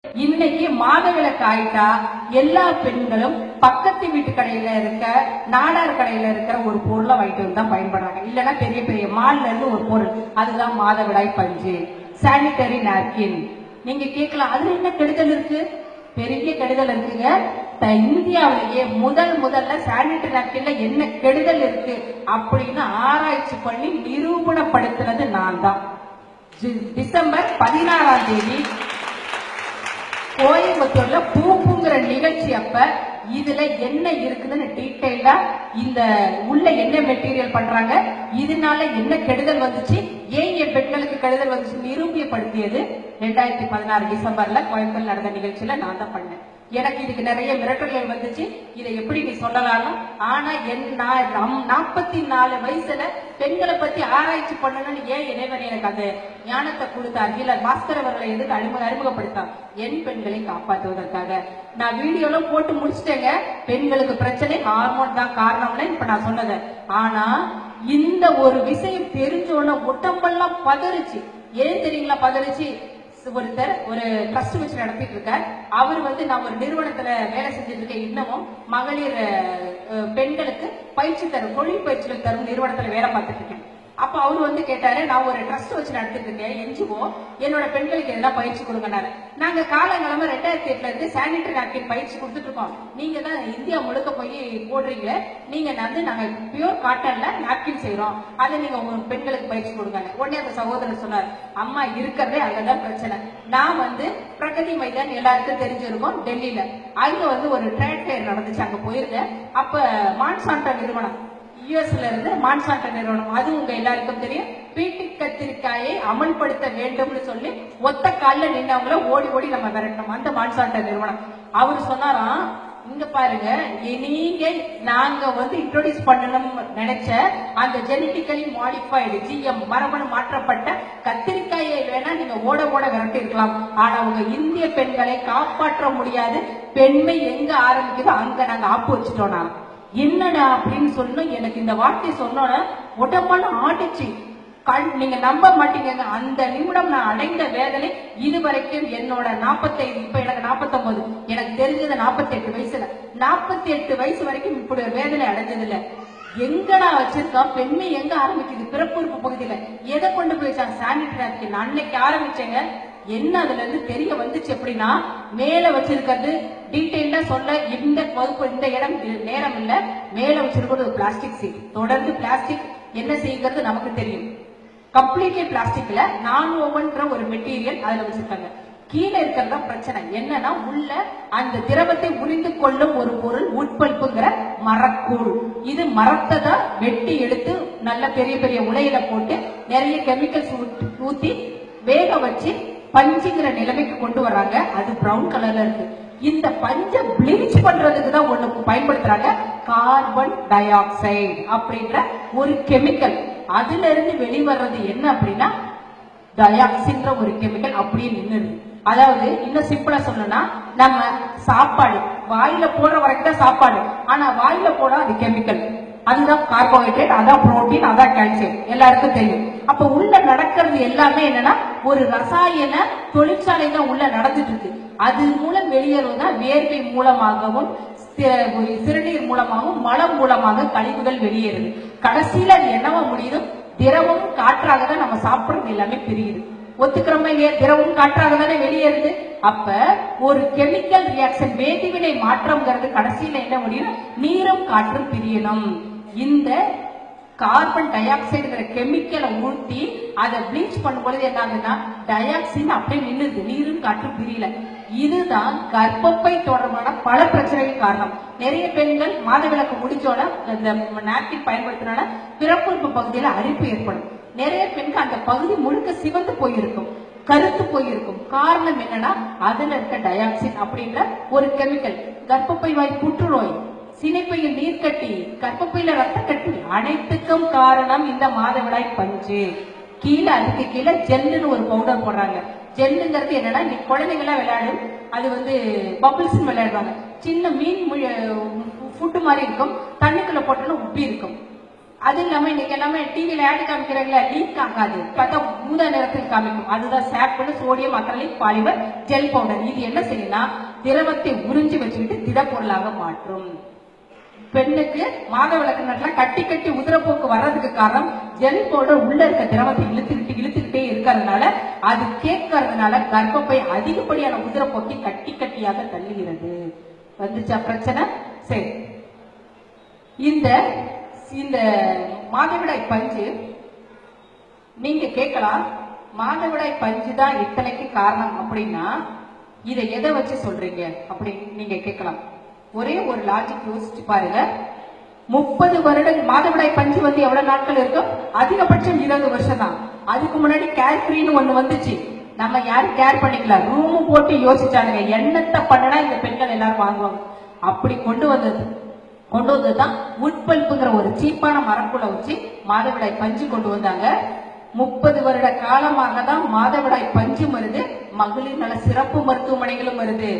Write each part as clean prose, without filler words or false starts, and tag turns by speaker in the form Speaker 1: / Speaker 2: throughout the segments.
Speaker 1: இன்னைக்கு மாதவிலக்கு ஆயிட்டா எல்லா பெண்களும் பக்கத்து வீட்டு கடையில இருக்க நாடார் கடையில இருக்கிற ஒரு பொருளை வாங்கிட்டு வந்து தான் பயன்படுறாங்க. இல்லைன்னா பெரிய பெரிய மால்ல இருந்து ஒரு பொருள், அதுதான் மாதவிடாய் பஞ்சு, சானிட்டரி நாப்கின். நீங்க கேட்கலாம், அதுல என்ன கெடுதல் இருக்கு? பெரிய கெடுதல் இருக்குங்க. இந்தியாவிலேயே முதல்ல சானிட்டரி நாப்கின்ல என்ன கெடுதல் இருக்கு அப்படின்னு ஆராய்ச்சி பண்ணி நிரூபணப்படுத்தினது நான் தான். டிசம்பர் 16ஆம் தேதி கோயம்புத்தூர்ல பூப்புங்கிற நிகழ்ச்சி அப்ப இதுல என்ன இருக்குதுன்னு டீடைலா இந்த உள்ள என்ன மெட்டீரியல் பண்றாங்க, இதனால என்ன கெடுதல் வந்துச்சு, ஏன் என் பெண்களுக்கு கெடுதல் வந்துச்சு நிரூபியப்படுத்தியது 2016 டிசம்பர்ல கோயம்புத்தூர் நடந்த நிகழ்ச்சியில நான் தான் பண்ணேன். எனக்கு இதுக்கு நிறைய மிரட்டல்கள் வந்துச்சு, இதை எப்படி நீ சொல்லலாம். ஆனா நான் 44 வயசுல பெண்களை பத்தி ஆராய்ச்சி பண்ணணும்னு ஏன் இறைவன் எனக்கு அந்த ஞானத்தை கொடுத்தார், இல்ல பாஸ்கர் அவர்களை எதுக்கு அறிமுகப்படுத்தார், என் பெண்களை காப்பாற்றுவதற்காக. நான் வீடியோலாம் போட்டு முடிச்சிட்டேங்க. பெண்களுக்கு பிரச்சனை ஹார்மோன் தான் காரணம்னு இப்ப நான் சொன்னது. ஆனா இந்த ஒரு விஷயம் தெரிஞ்சோன்னா உடம்பெல்லாம் பதறிச்சு. ஏன் தெரியுங்களா பதறிச்சு? ஒருத்தர் ஒரு ட்ரஸ்ட் வச்சு நடத்திட்டு இருக்கார். அவர் நான் ஒரு நிறுவனத்துல வேலை செஞ்சுட்டு இருக்கேன். இன்னமும் மகளிர் பெண்களுக்கு பயிற்சி தரும், தொழில் பயிற்சிகள் தரும் நிறுவனத்துல வேலை பார்த்துட்டு இருக்கேன். அப்ப அவரு கேட்டாரு, நான் ஒரு ட்ரஸ்ட் வச்சு நடத்திட்டு இருக்கேன், என்ஜிஓ, என்னோட பெண்களுக்கு எல்லாம் பயிற்சி கொடுங்கனாரு. நாங்க காலங்காலமா 2008ல இருந்து சானிட்டரி நாப்கின் பயிற்சி கொடுத்துட்டு இருக்கோம். நீங்க தான் இந்தியா முழுக்க போய் போடுறீங்க, நீங்க நாங்க பியூர் காட்டன்ல நாப்கின் செய்யறோம், அதை நீங்க உங்க பெண்களுக்கு பயிற்சி கொடுங்க. உடனே அந்த சகோதரர் சொன்னார், அம்மா இருக்கிறதே அங்கதான் பிரச்சனை. நான் பிரகதி மைதான் எல்லாருக்கும் தெரிஞ்சிருக்கும், டெல்லியில அங்க ஒரு ட்ரேட் ஃபேர் நடந்துச்சு, அங்க போயிருந்தேன். அப்ப மான்சாண்டோ நிறுவனம், யுஎஸ்ல இருந்து மான்சாண்டோ நிறுவனம், அது உங்க எல்லாருக்கும் தெரியும், பீட்டி கத்திரிக்காயை அமல்படுத்த வேண்டும்னு சொல்லி ஒத்த காலில் நின்றவங்கள ஓடி ஓடி நம்ம விரட்டணும், அந்த மான்சாண்டோ நிறுவனம். அவரு சொன்னாராம், இங்க பாருங்க, நீங்க நாங்க இன்ட்ரோடியூஸ் பண்ணணும் நினைச்ச அந்த ஜெனட்டிக்கலி மாடிஃபைடு ஜிஎம் மரபணு மாற்றப்பட்ட கத்திரிக்காயை வேணா நீங்க ஓட ஓட விரட்டி இருக்கலாம், ஆனா உங்க இந்திய பெண்களை காப்பாற்ற முடியாது. பெண்மை எங்க ஆரம்பிக்குதோ அங்க நாங்க ஆப்பு வச்சுட்டோம். என்னடா அப்படின்னு சொன்ன எனக்கு இந்த வார்த்தை சொன்னோட உடம்பெல்லாம் ஆடிச்சு. நீங்க நம்ப மாட்டீங்க, அந்த நிமிடம் நான் அடைந்த வேதனை இதுவரைக்கும் என்னோட 45, இப்ப எனக்கு 49, எனக்கு தெரிஞ்சது 48 வயசுல, 48 வயசு வரைக்கும் இப்படி ஒரு வேதனை அடைஞ்சது இல்ல. எங்கடா வச்சிருக்கா பெண்மை, எங்க ஆரம்பிக்குது, பிறப்புறுப்பு பகுதியில எதை கொண்டு போயிச்சாங்க, சானிட்டரி நாப்கின். அன்னைக்கு ஆரம்பிச்சேங்க. என்ன அதுல இருந்து தெரிய வந்துச்சு அப்படின்னா, மேல வச்சிருக்கிறது டீடைல்டா சொல்ல இந்த வகுப்பு இந்த இடம் நேரம் இல்ல. மேல வச்சிருக்கிறது ஒரு பிளாஸ்டிக் சீட். தொடர்ந்து பிளாஸ்டிக் என்ன செய்கிறது நமக்கு தெரியும். கம்ப்ளீட்லி பிளாஸ்டிக்ல நான் ஓவன்ற ஒரு மெட்டீரியல் அதுல வச்சிருக்காங்க. கீழே இருக்கிறதா பிரச்சனை என்னன்னா, உள்ள அந்த திரவத்தை உறிந்து கொள்ளும் ஒரு பொருள் உட்பல்புங்கிற மரக்கூழ். இது மரத்தை தான் வெட்டி எடுத்து நல்ல பெரிய பெரிய உலையில போட்டு நிறைய கெமிக்கல்ஸ் ஊத்தி வேக வச்சு பஞ்சுங்கிற நிலைமைக்கு கொண்டு வர்றாங்க. அது பிரவுன் கலர்ல இருக்கு. இந்த பஞ்சை பிளீச் பண்றதுக்கு தான் ஒண்ணு பயன்படுத்துறாங்க, கார்பன் டை ஆக்சைடு அப்படின்ற ஒரு கெமிக்கல். அதுல இருந்து வெளிவர்றது என்ன அப்படின்னா டயாக்சின்ற ஒரு கெமிக்கல் அப்படியே நின்னுது. அதாவது இன்னும் சிம்பிளா சொல்லணும்னா, நம்ம சாப்பாடு வாயில போடுற வரைக்கும் தான் சாப்பாடு, ஆனா வாயில போட அது கெமிக்கல், அதுதான் கார்போஹைட்ரேட், அதான் புரோட்டீன், அதான் கால்சியம், எல்லாருக்கும் தெரியும். அப்ப உள்ள நடக்கிறது எல்லாமே என்னன்னா ஒரு ரசாயன தொழிற்சாலை தான் உள்ள நடந்துட்டு இருக்கு. அது மூலம் வெளியேறுவதுதான் வேர்வை மூலமாகவும் சிறுநீர் மூலமாகவும் மலம் மூலமாக கழிவுகள் வெளியேறுது. கடைசியில அது என்னவா முடியுது, திரவம் காற்றாக தான் நம்ம சாப்பிடுறது எல்லாமே பிரியுது. ஒத்துக்கிறோமா இல்லையா? திரவம் காற்றாக தானே வெளியேறுது. அப்ப ஒரு கெமிக்கல் ரியாக்ஷன், வேதிவினை மாற்றம்ங்கிறது கடைசியில என்ன முடியும், நீரும் காற்றும் பிரியணும். இந்த கார்பன் டை ஆக்சைடுங்கிற கெமிக்கலை ஊற்றி அதை பிளீச் பண்ணும் பொழுது என்ன ஆகுதுன்னா டயாக்சின் அப்படியே நின்றுது, நீரும் காற்றும் பிரியல. இதுதான் கர்ப்பப்பை தொடர்பான பல பிரச்சனைகள் காரணம். நிறைய பெண்கள் மாதவிலக்கு முடிச்சோட இந்த நாப்கின் பயன்படுத்தினால பிறப்புறுப்பு பகுதியில அரிப்பு ஏற்படும். நிறைய பெண்கள் அந்த பகுதி முழுக்க சிவந்து போயிருக்கும், கருத்து போயிருக்கும். காரணம் என்னன்னா அதுல இருக்க டயாக்சின் அப்படின்ற ஒரு கெமிக்கல். கர்ப்பப்பை வாய் புற்றுநோய், சினைப்பையில் நீர்க்கட்டி, கர்ப்பப்பையில ரத்த கட்டி, அனைத்துக்கும் காரணம் இந்த மாதவிடாய் பஞ்சு. கீழே அதுக்கு கீழே ஜெல்லுன்னு ஒரு பவுடர் போடுறாங்க. ஜெல்லுங்கிறது என்னன்னா, நீ குழந்தைங்களாம் விளையாடும், அது பபிள்ஸ் விளையாடுவாங்க. சின்ன மீன் ஃபுட்டு மாதிரி இருக்கும், தண்ணிக்குள்ள போட்டோம்னா உப்பி இருக்கும். அது இல்லாம இன்னைக்கு எல்லாமே டிவில ஆட் காமிக்கிறாங்களா, லீக் ஆகாது, பார்த்தா ஊதா நிறத்தில் காமிக்கும். அதுதான் சாப்னு sodium acrylic polymer gel powder. இது என்ன செய்யும்னா திரவத்தை உறிஞ்சி வச்சுக்கிட்டு திடப்பொருளாக மாற்றும். பெண்ணுக்கு மாதவிலக்கு நேரத்துல கட்டி கட்டி உதிரப்போக்கு வர்றதுக்கு காரணம் ஜெல் பவுடர் உள்ள இருக்க திரவத்தை இழுத்துக்கிட்டே இருக்கிறதுனால, அது கேட்கறதுனால கர்ப்பப்பை அதிகப்படியான உதிரப்போக்கை கட்டி கட்டியாக தள்ளுகிறது. வந்துச்சா பிரச்சனை? சரி, இந்த இந்த மாதவிடாய் பஞ்சு நீங்க கேட்கலாம், மாதவிடாய் பஞ்சு தான் இத்தனைக்கு காரணம் அப்படின்னா இதை எதை வச்சு சொல்றீங்க அப்படின்னு நீங்க கேட்கலாம். ஒரே ஒரு லாஜிக் யோசிச்சு பாருங்க. 30 வருடம் மாதவிடாய் பஞ்சு வந்து எவ்வளவு நாட்கள் இருக்கும்? அதிகபட்சம் 20 வருஷம் தான். அதுக்கு முன்னாடி கேர் ஃப்ரீன்னு ஒண்ணு வந்துச்சு, நம்ம யாரும் கேர் பண்ணிக்கலாம், ரூம் போட்டு யோசிச்சாங்க என்னத்தை பண்ணனா இந்த பெண்கள் எல்லாரும் வாங்குவாங்க. அப்படி கொண்டு வந்ததுதான் உட்பல்புங்கிற ஒரு சீப்பான மரக்குள்ள வச்சு மாதவிடாய் பஞ்சு கொண்டு வந்தாங்க. 30 வருட காலமாக தான் மாதவிடாய் பஞ்சு வருது, மகளிர் நல சிறப்பு மருத்துவமனைகளும் வருது.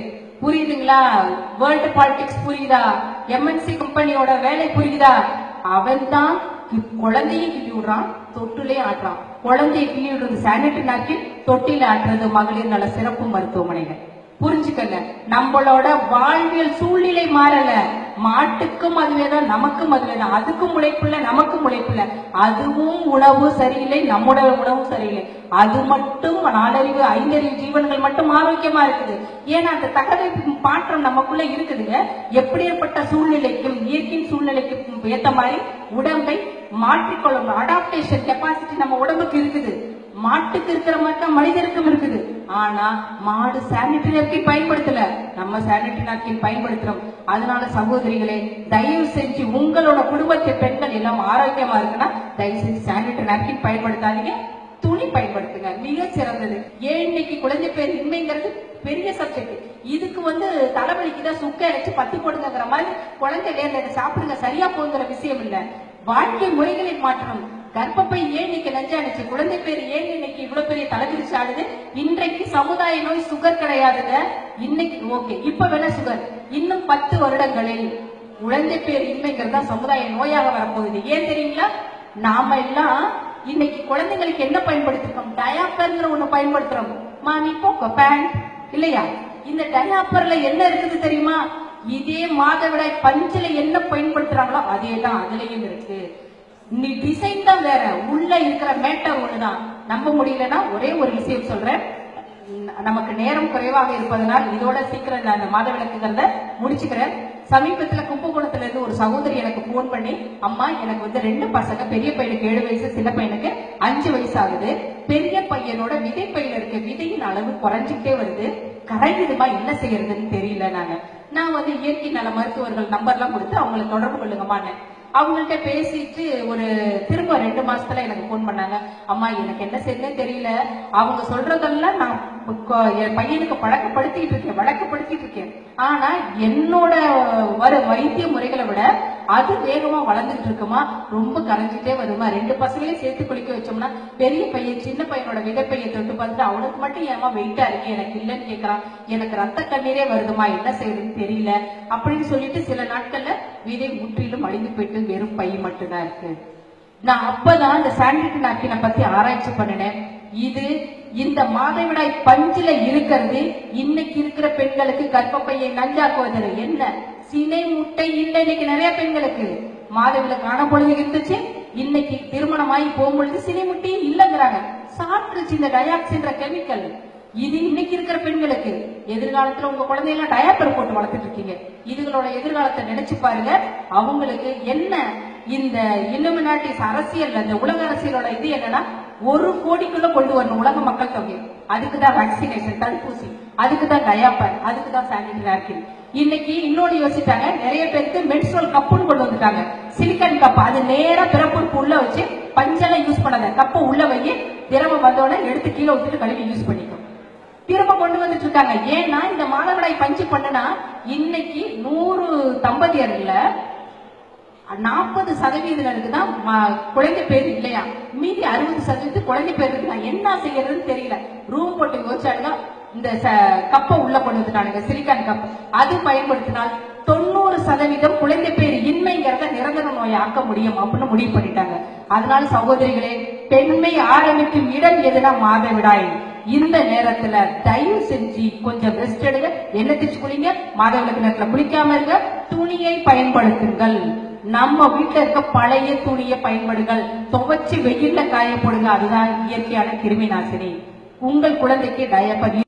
Speaker 1: புரியுதுங்களா? வேர்ல்டு பாலிடிக்ஸ் புரியுதா? எம்என்சி கம்பெனியோட வேலை புரியுதா? அவன் தான் குழந்தையை கிள்ளி விடுறான், தொட்டிலே ஆட்டுறான். குழந்தையை கிள்ளி விடுறது சானிட்டரி நாப்கின், தொட்டில ஆட்டுறது மகளிர் நல சிறப்பு மருத்துவமனைகள். புரிஞ்சுக்கங்க, நம்மளோட வாழ்வியல் சூழ்நிலை மாறல. மாட்டுக்கும் அதுவேதான், நமக்கும் அதுவேதான். அதுக்கும் உழைப்புல, நமக்கும் உழைப்புல. அதுவும் உணவு சரியில்லை, நம்முடைய உணவும் சரியில்லை. அது மட்டும் 4 5 ஜீவன்கள் மட்டும் ஆரோக்கியமா இருக்குது. ஏன்னா அந்த தகவல் மாற்றம் நமக்குள்ள இருக்குதுங்க. எப்படிப்பட்ட சூழ்நிலைக்கும் இயற்கையின் சூழ்நிலைக்கும் ஏத்த மாதிரி உடம்பை மாற்றிக்கொள்ளும் அடாப்டேஷன் கெப்பாசிட்டி நம்ம உடம்புக்கு இருக்குது. மாட்டுக்கு இருக்கிற மாதிரி தான் மனிதருக்கும் இருக்குது. ஆனா மாடு சானிட்டரி நாப்கின் பயன்படுத்தல, நம்ம சானிட்டரி நாப்கின் பயன்படுத்துறோம். அதனால சகோதரிகளே, தயவு செஞ்சு உங்களோட குடும்பத்தை பெண்கள் எல்லாம் ஆரோக்கியமா இருக்குன்னா தயவு செஞ்சு சானிட்டரி நாப்கின் பயன்படுத்தாதீங்க, துணி பயன்படுத்துங்க, மிக சிறந்தது. ஏன் இன்னைக்கு குழந்தை பேர் இன்மைங்கிறது பெரிய சப்ஜெக்ட். இதுக்கு தலைவலிக்குதான் சுக்க அரைச்சு பத்து போடுங்கிற மாதிரி குழந்தை சாப்பிடுங்க சரியா போங்கிற விஷயம் இல்ல. வாழ்க்கை முறைகளில் மாற்றம். கர்ப்பப்பை ஏன் இன்னைக்கு நஞ்சானுச்சு, குழந்தை பேர் ஏன் இன்னைக்கு இவ்வளவு பெரிய தலைவிரிச்சு ஆடுது? இன்றைக்கு சமுதாய நோய் சுகர் கிடையாதுங்க. இன்னைக்கு ஓகே, இப்ப வேணா சுகர், இன்னும் 10 வருடங்களில் குழந்தை பேர் இன்மைங்கிறதா சமுதாய நோயாக வரப்போகுது. ஏன் தெரியுங்களா? நாம எல்லாம் இன்னைக்கு குழந்தைங்களுக்கு என்ன பயன்படுத்திருக்கோம்? டயாப்பர்ங்கிற ஒண்ணு பயன்படுத்துறோம். மாமி போக்க பேண்ட் இல்லையா? இந்த டயாப்பர்ல என்ன இருக்குது தெரியுமா? இதே மாதவிடாய் பஞ்சுல என்ன பயன்படுத்துறாங்களோ அதே தான் அதுலயும் இருக்கு. நீ டிசைன் தான் வேற, உள்ள இருக்கிற மேட்டர் ஒண்ணுதான். நம்ப முடியலன்னா ஒரே ஒரு விஷயம் சொல்றேன், நமக்கு நேரம் குறைவாக இருப்பதனால் இதோட சீக்கிரம் நான் அந்த மாதவிலக்குகிறத முடிச்சுக்கிறேன். சமீபத்துல கும்பகோணத்துல இருந்து ஒரு சகோதரி எனக்கு போன் பண்ணி, அம்மா எனக்கு 2 பசங்க, பெரிய பையனுக்கு 7 வயசு, சின்ன பையனுக்கு 5 வயசு ஆகுது. பெரிய பையனோட விதை பையில இருக்க விதையின் அளவு குறைஞ்சிட்டே வருது, கரையுதுமா, என்ன செய்யறதுன்னு தெரியல. நான் இயற்கை நல மருத்துவர்கள் நம்பர்லாம் கொடுத்து அவங்களை தொடர்பு கொள்ளுங்கம்மான்னு அவங்கள்ட்ட பேசிட்டு திரும்ப 2 மாசத்துல எனக்கு போன் பண்ணாங்க, அம்மா எனக்கு என்ன செய்யணும்னு தெரியல, அவங்க சொல்றதெல்லாம் நான் என் பையனுக்கு வழக்கப்படுத்திட்டு இருக்கேன். ஆனா என்னோட வைத்திய முறைகளை விட அது வேகமா வளர்ந்துட்டு இருக்குமா, ரொம்ப கரைஞ்சிட்டே வருமா. 2 பசங்களையும் சேர்த்து குளிக்க வச்சோம்னா பெரிய பையன் சின்ன பையனோட விதைப்பையை தொட்டு பார்த்துட்டு அவனுக்கு மட்டும் ஏமா வெயிட்டா இருக்கு, எனக்கு இல்லைன்னு கேட்கறான், எனக்கு ரத்த கண்ணீரே வருதுமா, என்ன செய்யறதுன்னு தெரியல அப்படின்னு சொல்லிட்டு சில நாட்கள்ல விதை முற்றிலும் அழிந்து போயிட்டு வெறும் பை மட்டும்தான் இருக்கு. நான் அப்பதான் இந்த சானிட்டரி நாப்கினை பத்தி ஆராய்ச்சி பண்ணினேன். இது இந்த மாதவிடாய் பஞ்சுல இருக்கிறது இன்னைக்கு இருக்கிற பெண்களுக்கு கர்ப்பப்பையை நஞ்சாக்குவது என்ன? சினை முட்டை இல்லை. இன்னைக்கு நிறைய பெண்களுக்கு மாதவிடாய் காண பொழுது இருந்துச்சு, இன்னைக்கு திருமணமாகி போகும்பொழுது சினை முட்டையும் இல்லைங்கிறாங்க. சாப்பிட்டுச்சு இந்த டயாக்சின்ற கெமிக்கல். இது இன்னைக்கு இருக்கிற பெண்களுக்கு. எதிர்காலத்துல உங்க குழந்தையெல்லாம் டயாப்பர் போட்டு வளர்த்துட்டு இருக்கீங்க. இதுகளோட எதிர்காலத்தை நினைச்சு பாருங்க. அவங்களுக்கு என்ன இந்த இல்லுமினாட்டிஸ் அரசியல், அந்த உலக அரசியலோட இது என்னன்னா 1 கோடிக்குள்ள கொண்டு வரணும் உலக மக்கள் தொகை. அதுக்குதான் வேக்சினேஷன், தடுப்பூசி, அதுக்குதான் டயாப்பர், அதுக்குதான் சானிட்டரி நாப்கின். இன்னைக்கு இன்னொன்னு யோசிச்சாங்க, நிறைய பேருக்கு மென்ஸ்ட்ரல் கப்புன்னு கொண்டு வந்துட்டாங்க, சிலிக்கான் கப். அது நேரா பிறப்புறுப்பு உள்ள வச்சு பஞ்செல்லாம் யூஸ் பண்ணாத, கப்பை உள்ள வைக்க திரவம் வந்தோட எடுத்து கீழே ஊத்திட்டு கழுவி யூஸ் பண்ணிக்கும். திரும்ப கொண்டு வந்துட்டு இருக்காங்க. ஏன்னா இந்த மாதவிடாய் பஞ்சு பண்ணுனா இன்னைக்கு 100 தம்பதியர்ல 40% தான் குழந்தை பேர் இல்லையா, மீதி 60% குழந்தை பேர் இருக்குதா. என்ன செய்யறதுன்னு தெரியல. ரூம் போட்டு யோசிச்சாங்க, இந்த கப்பை உள்ள கொண்டு வந்துட்டானுங்க, சிலிக்கான் கப். அது பயன்படுத்தினால் 90% குழந்தை பேர் இன்மைங்கிறத நிரந்தர நோயாக்க முடியும் அப்படின்னு முடிவு பண்ணிட்டாங்க. அதனால சகோதரிகளே, பெண்மை ஆரம்பிக்கும் இடம் எதுனா மாதவிடாய். இந்த நேரத்துல தயவு செஞ்சு கொஞ்சம் ரெஸ்ட் எடுங்க, என்ன தேய்ச்சு குளிங்க, மாதவிலக்கு நேரத்துல குளிக்காம இருங்க, துணியை பயன்படுத்துங்கள். நம்ம வீட்டுல இருக்க பழைய துணியை பயன்படுங்கள், துவைச்சு வெயில்ல காய போடுங்க, அதுதான் இயற்கையான கிருமி நாசினி. உங்கள் குழந்தைக்கு டயப்பர்